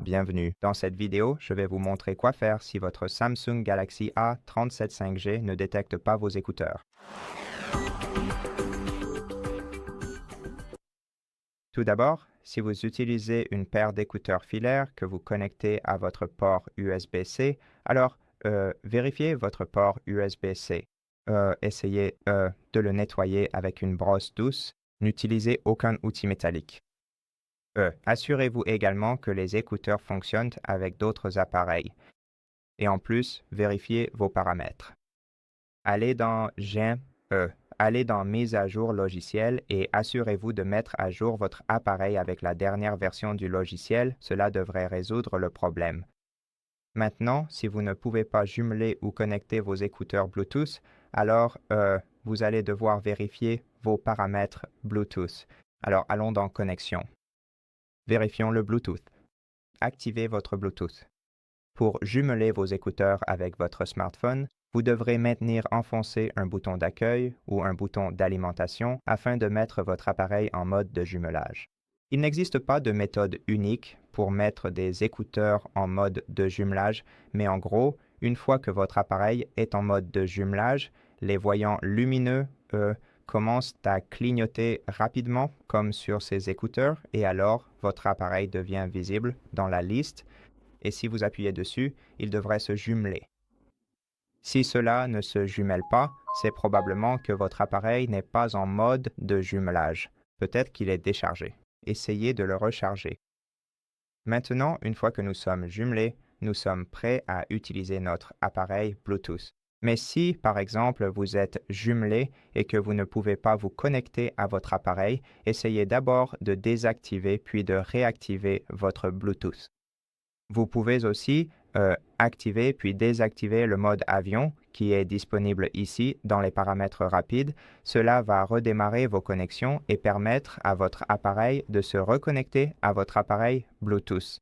Bienvenue. Dans cette vidéo, je vais vous montrer quoi faire si votre Samsung Galaxy A37 5G ne détecte pas vos écouteurs. Tout d'abord, si vous utilisez une paire d'écouteurs filaires que vous connectez à votre port USB-C, alors vérifiez votre port USB-C. Essayez de le nettoyer avec une brosse douce. N'utilisez aucun outil métallique. Assurez-vous également que les écouteurs fonctionnent avec d'autres appareils. Et en plus, vérifiez vos paramètres. Allez dans allez dans Mise à jour logiciel et assurez-vous de mettre à jour votre appareil avec la dernière version du logiciel. Cela devrait résoudre le problème. Maintenant, si vous ne pouvez pas jumeler ou connecter vos écouteurs Bluetooth, alors vous allez devoir vérifier vos paramètres Bluetooth. Alors, allons dans Connexion. Vérifions le Bluetooth. Activez votre Bluetooth. Pour jumeler vos écouteurs avec votre smartphone, vous devrez maintenir enfoncé un bouton d'accueil ou un bouton d'alimentation afin de mettre votre appareil en mode de jumelage. Il n'existe pas de méthode unique pour mettre des écouteurs en mode de jumelage, mais en gros, une fois que votre appareil est en mode de jumelage, les voyants lumineux, commencent à clignoter rapidement comme sur ces écouteurs et alors votre appareil devient visible dans la liste et si vous appuyez dessus, il devrait se jumeler. Si cela ne se jumelle pas, c'est probablement que votre appareil n'est pas en mode de jumelage. Peut-être qu'il est déchargé. Essayez de le recharger. Maintenant, une fois que nous sommes jumelés, nous sommes prêts à utiliser notre appareil Bluetooth. Mais si, par exemple, vous êtes jumelé et que vous ne pouvez pas vous connecter à votre appareil, essayez d'abord de désactiver puis de réactiver votre Bluetooth. Vous pouvez aussi activer puis désactiver le mode avion qui est disponible ici dans les paramètres rapides. Cela va redémarrer vos connexions et permettre à votre appareil de se reconnecter à votre appareil Bluetooth.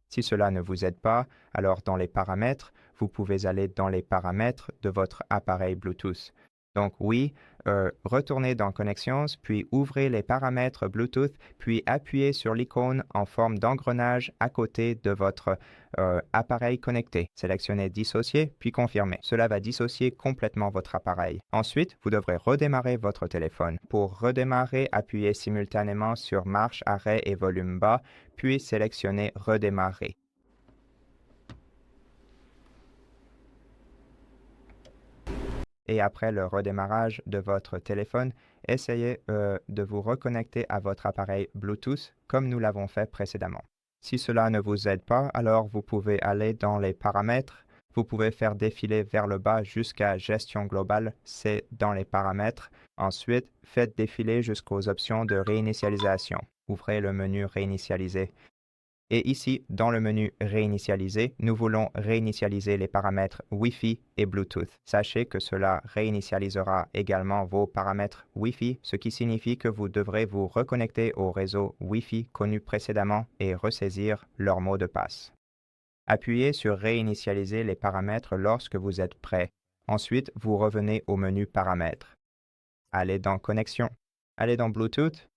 Si cela ne vous aide pas, alors dans les paramètres, vous pouvez aller dans les paramètres de votre appareil Bluetooth. Donc oui, retournez dans Connections, puis ouvrez les paramètres Bluetooth, puis appuyez sur l'icône en forme d'engrenage à côté de votre appareil connecté. Sélectionnez Dissocier, puis Confirmer. Cela va dissocier complètement votre appareil. Ensuite, vous devrez redémarrer votre téléphone. Pour redémarrer, appuyez simultanément sur Marche, Arrêt et Volume bas, puis sélectionnez Redémarrer. Et après le redémarrage de votre téléphone, essayez de vous reconnecter à votre appareil Bluetooth comme nous l'avons fait précédemment. Si cela ne vous aide pas, alors vous pouvez aller dans les paramètres. Vous pouvez faire défiler vers le bas jusqu'à Gestion globale, c'est dans les paramètres. Ensuite, faites défiler jusqu'aux options de réinitialisation. Ouvrez le menu Réinitialiser. Et ici, dans le menu Réinitialiser, nous voulons réinitialiser les paramètres Wi-Fi et Bluetooth. Sachez que cela réinitialisera également vos paramètres Wi-Fi, ce qui signifie que vous devrez vous reconnecter au réseau Wi-Fi connu précédemment et ressaisir leur mot de passe. Appuyez sur Réinitialiser les paramètres lorsque vous êtes prêt. Ensuite, vous revenez au menu Paramètres. Allez dans Connexion. Allez dans Bluetooth.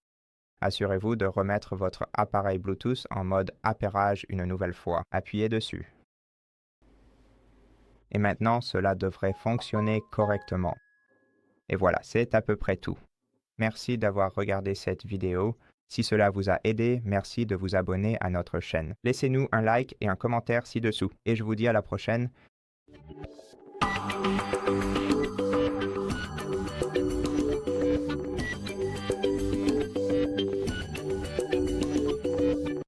Assurez-vous de remettre votre appareil Bluetooth en mode appairage une nouvelle fois. Appuyez dessus. Et maintenant, cela devrait fonctionner correctement. Et voilà, c'est à peu près tout. Merci d'avoir regardé cette vidéo. Si cela vous a aidé, merci de vous abonner à notre chaîne. Laissez-nous un like et un commentaire ci-dessous. Et je vous dis à la prochaine.